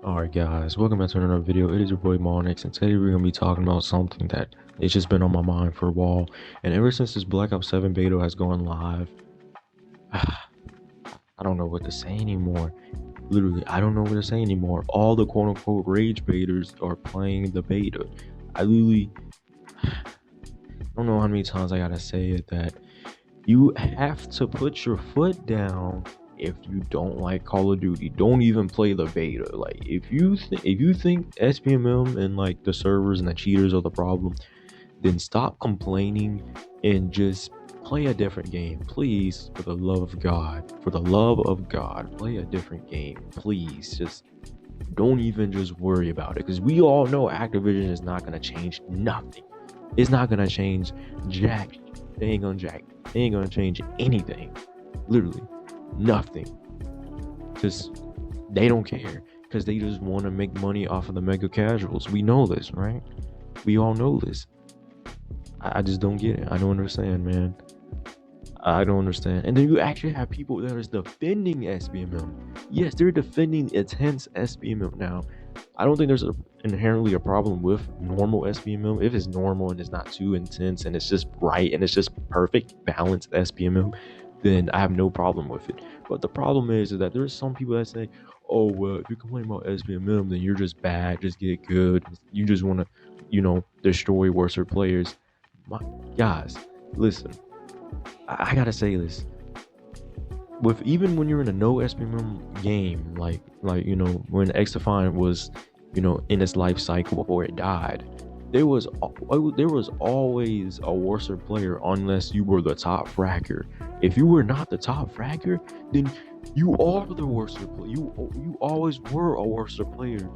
Alright guys, welcome back to another video. It is your boy Monix, and today we're going to be talking about something that it's just been on my mind for a while. And ever since this Black Ops 7 beta has gone live, I don't know what to say anymore. Literally, I don't know what to say anymore. All the quote-unquote rage baiters are playing the beta. I literally don't know how many times I gotta say it, that you have to put your foot down. If you don't like Call of Duty, don't even play the beta. Like, if you think SBMM and like the servers and the cheaters are the problem, then stop complaining and just play a different game, please. For the love of God, play a different game, please. Just don't even just worry about it, because we all know Activision is not gonna change nothing. It's not gonna change jack. They ain't gonna change anything. Literally nothing. Just, they don't care, because they just want to make money off of the mega casuals. We know this, right? We all know this. I just don't get it. I don't understand, man. I don't understand. And then you actually have people that is defending SBMM. Yes, they're defending intense SBMM. Now, I don't think there's inherently a problem with normal SBMM. If it's normal and it's not too intense and it's just right and it's just perfect balanced SBMM, then I have no problem with it. But the problem is that there's some people that say, oh, well, if you're complaining about SBMM, then you're just bad, just get good. You just want to, destroy worse players. Guys, listen, I gotta say this. Even when you're in a no SBMM game, like when XDefiant was, in its life cycle before it died, there was always a worse player unless you were the top fragger. If you were not the top fragger, then you are the worst player. You always were a worse player,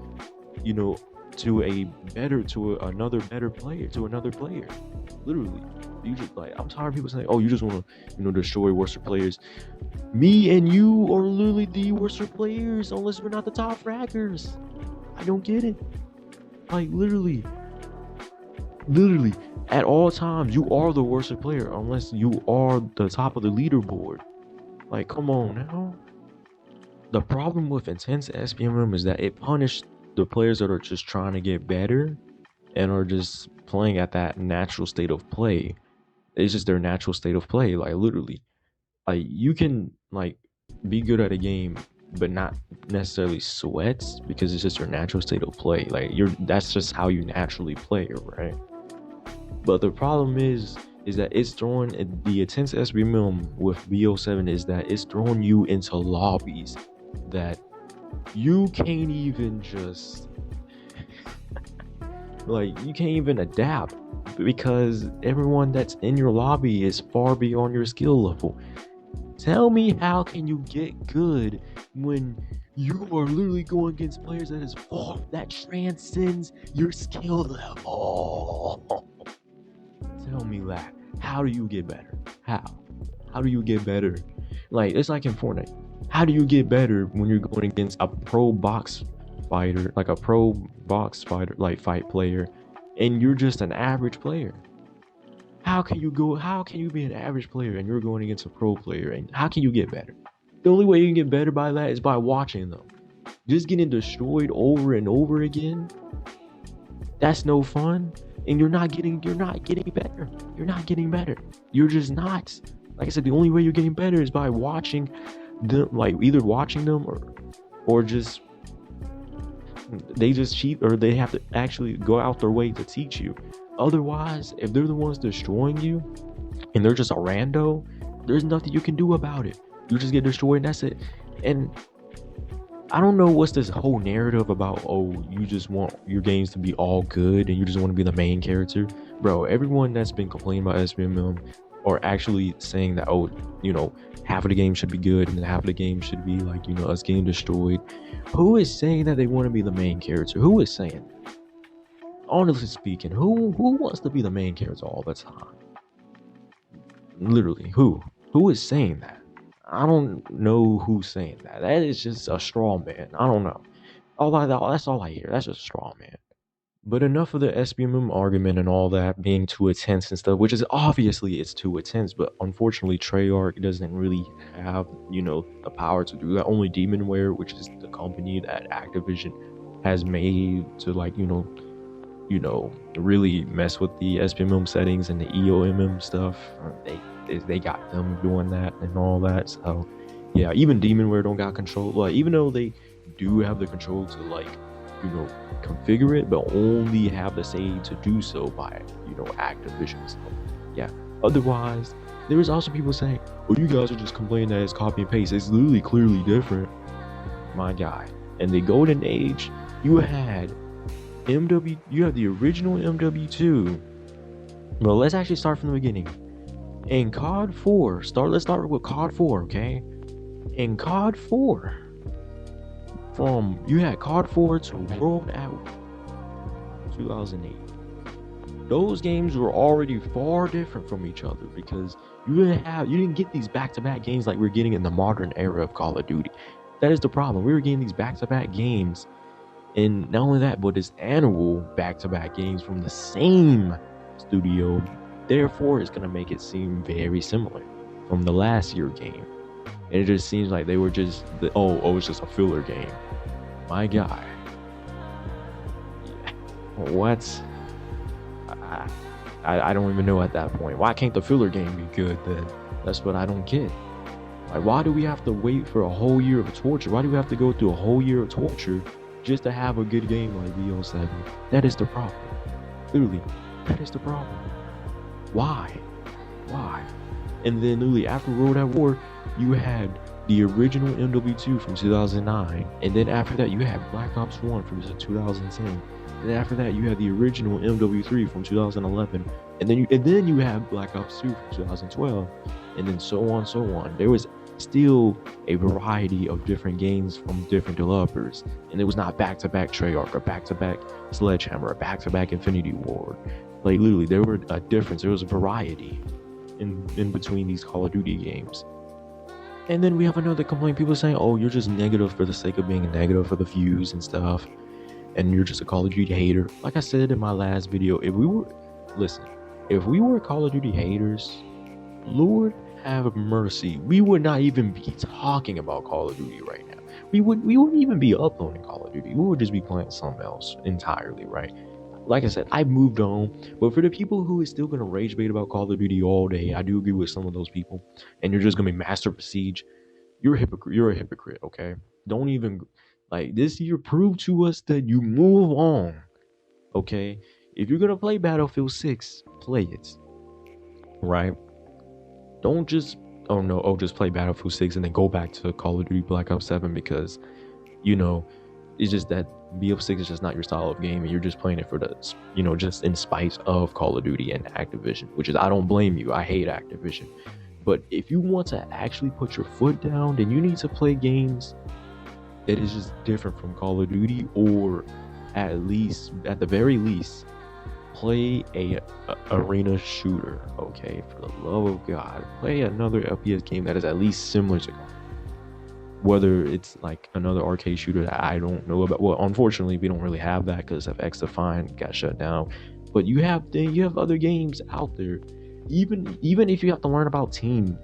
to another better player, literally. You just, like, I'm tired of people saying, oh, you just want to destroy worse players. Me and you are literally the worst players unless we're not the top fraggers. I don't get it. Like, literally at all times you are the worst player unless you are the top of the leaderboard. Like, come on now. The problem with intense SBMM is that it punished the players that are just trying to get better and are just playing at that natural state of play. It's just their natural state of play. Like, literally, like, you can like be good at a game but not necessarily sweat, because it's just your natural state of play. Like, that's just how you naturally play, right? But the problem is that it's throwing the intense SBMM with BO7 is that it's throwing you into lobbies that you can't even just like, you can't even adapt, because everyone that's in your lobby is far beyond your skill level. Tell me, how can you get good when you are literally going against players that transcends your skill level? Tell me that. How do you get better? How do you get better? Like, it's like in Fortnite. How do you get better when you're going against a pro box fighter, like fight player, and you're just an average player? How can you be an average player and you're going against a pro player, and how can you get better? The only way you can get better by that is by watching them. Just getting destroyed over and over again, that's no fun. And you're not getting better. You're not getting better. You're just not. Like I said, the only way you're getting better is by watching them, like either watching them or just they just cheat, or they have to actually go out their way to teach you. Otherwise, if they're the ones destroying you and they're just a rando, there's nothing you can do about it. You just get destroyed and that's it. And I don't know what's this whole narrative about, oh, you just want your games to be all good and you just want to be the main character. Bro, everyone that's been complaining about SBMM are actually saying that, oh, half of the game should be good and half of the game should be like, us getting destroyed. Who is saying that they want to be the main character? Who is saying that? Honestly speaking, who wants to be the main character all the time? Literally, who is saying that? I don't know who's saying that. That is just a straw man. I don't know. That's all I hear. That's just a straw man. But enough of the SBMM argument and all that being too intense and stuff, which is obviously it's too intense, but unfortunately Treyarch doesn't really have, the power to do that. Only Demonware, which is the company that Activision has made to like really mess with the SBMM settings and the EOMM stuff. They got them doing that and all that. So yeah, even Demonware don't got control. Like even though they do have the control to like configure it, but only have the say to do so by Activision. So yeah. Otherwise, there is also people saying, "Well, you guys are just complaining that it's copy and paste. It's literally clearly different." My guy. In the golden age, you had you have the original MW2. Well, let's actually start from the beginning. In COD 4, let's start with COD 4, okay? In COD 4, you had COD 4 to World at 2008. Those games were already far different from each other because you didn't get these back-to-back games like we're getting in the modern era of Call of Duty. That is the problem. We were getting these back-to-back games, and not only that, but it's annual back-to-back games from the same studio. Therefore, it's gonna make it seem very similar from the last year game, and it just seems like they were just it's just a filler game. My guy, what? I don't even know at that point. Why can't the filler game be good then? That's what I don't get. Like, why do we have to wait for a whole year of torture? Why do we have to go through a whole year of torture just to have a good game like VO7? That is the problem. Literally, that is the problem. Why? And then literally after World at War, you had the original MW2 from 2009, and then after that you had Black Ops 1 from 2010, and then after that you had the original MW3 from 2011, and then you had Black Ops 2 from 2012, and then so on. There was still a variety of different games from different developers, and it was not back-to-back Treyarch or back-to-back Sledgehammer or back-to-back Infinity Ward. Like literally, there were a difference. There was a variety in between these Call of Duty games. And then we have another complaint. People saying, "Oh, you're just negative for the sake of being negative for the views and stuff, and you're just a Call of Duty hater." Like I said in my last video, if we were Call of Duty haters, Lord have mercy, we would not even be talking about Call of Duty right now. We wouldn't even be uploading Call of Duty. We would just be playing something else entirely, right? Like I said, I moved on, but for the people who is still gonna rage bait about Call of Duty all day, I do agree with some of those people, and you're just gonna be Master Siege. You're a hypocrite. You're a hypocrite. Okay, don't even like this year. Prove to us that you move on. Okay, if you're gonna play Battlefield 6, play it. Right? Don't just just play Battlefield 6 and then go back to Call of Duty Black Ops 7 because it's just that BF6 is just not your style of game, and you're just playing it for the just in spite of Call of Duty and Activision, which is, I don't blame you. I hate Activision. But if you want to actually put your foot down, then you need to play games that is just different from Call of Duty, or at the very least, play a arena shooter. Okay, for the love of God, play another FPS game that is at least similar to, whether it's like another arcade shooter that I don't know about. Well, unfortunately, we don't really have that because of X-Defiant got shut down. But you have other games out there. Even if you have to learn about team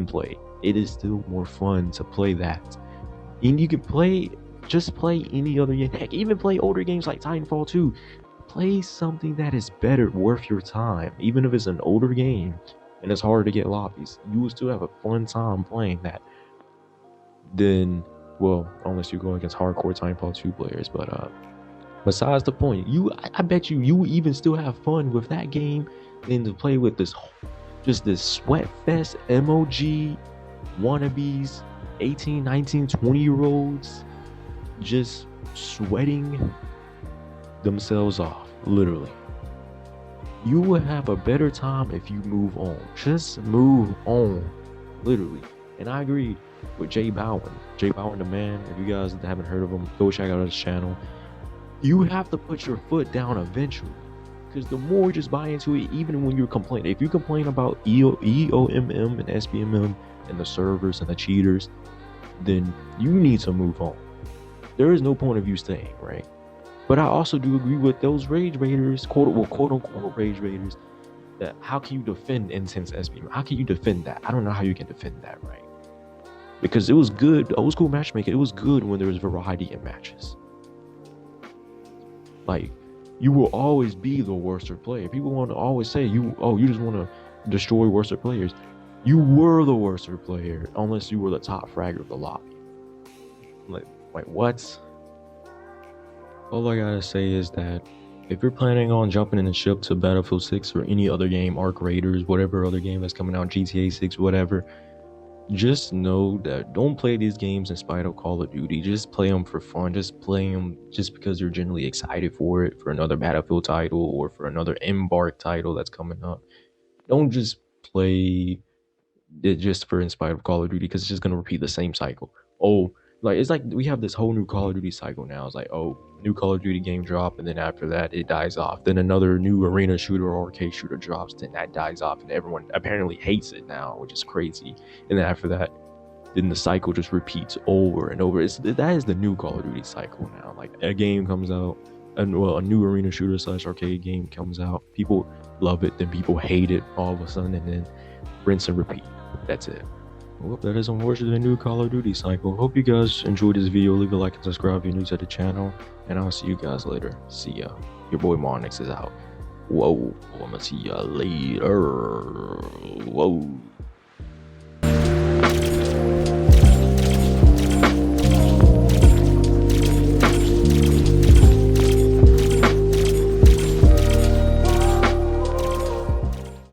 play, it is still more fun to play that. And you can play any other game. Heck, even play older games like Titanfall 2. Play something that is better, worth your time. Even if it's an older game and it's hard to get lobbies, you will still have a fun time playing that. Then, well, unless you go against hardcore Titanfall 2 players, but besides the point, I bet you even still have fun with that game than to play with this sweat fest MOG wannabes, 18, 19, 20-year-olds just sweating themselves off, literally. You will have a better time if you move on. Just move on, literally. And I agree with Jay Bowen the man. If you guys haven't heard of him, go check out his channel. You have to put your foot down eventually, because the more you just buy into it, even when you're complaining, if you complain about EOMM and SBMM and the servers and the cheaters, then you need to move on. There is no point of you staying, right? But I also do agree with those rage baiters, quote unquote rage baiters, that how can you defend intense SBM? How can you defend that? I don't know how you can defend that, right? Because it was good, old school matchmaking. It was good when there was variety in matches. Like, you will always be the worser player. People want to always say you just want to destroy worser players. You were the worser player unless you were the top fragger of the lobby. Like what? All I gotta say is that if you're planning on jumping in a ship to Battlefield 6 or any other game, Arc Raiders, whatever other game that's coming out, GTA 6, whatever, just know that don't play these games in spite of Call of Duty. Just play them for fun. Just play them just because you're genuinely excited for it, for another Battlefield title or for another Embark title that's coming up. Don't just play it just for in spite of Call of Duty, because it's just gonna repeat the same cycle. Like it's like we have this whole new Call of Duty cycle now. It's like, new Call of Duty game drop, and then after that it dies off. Then another new arena shooter or arcade shooter drops, then that dies off, and everyone apparently hates it now, which is crazy. And then after that, then the cycle just repeats over and over. That is the new Call of Duty cycle now. Like a game comes out, and a new arena shooter / arcade game comes out. People love it, then people hate it all of a sudden, and then rinse and repeat. That's it. Well, that is unfortunately the new Call of Duty cycle. Hope you guys enjoyed this video. Leave a like and subscribe if you're new to the channel. And I'll see you guys later. See ya. Your boy Marnix is out. Whoa. I'm gonna see ya later. Whoa.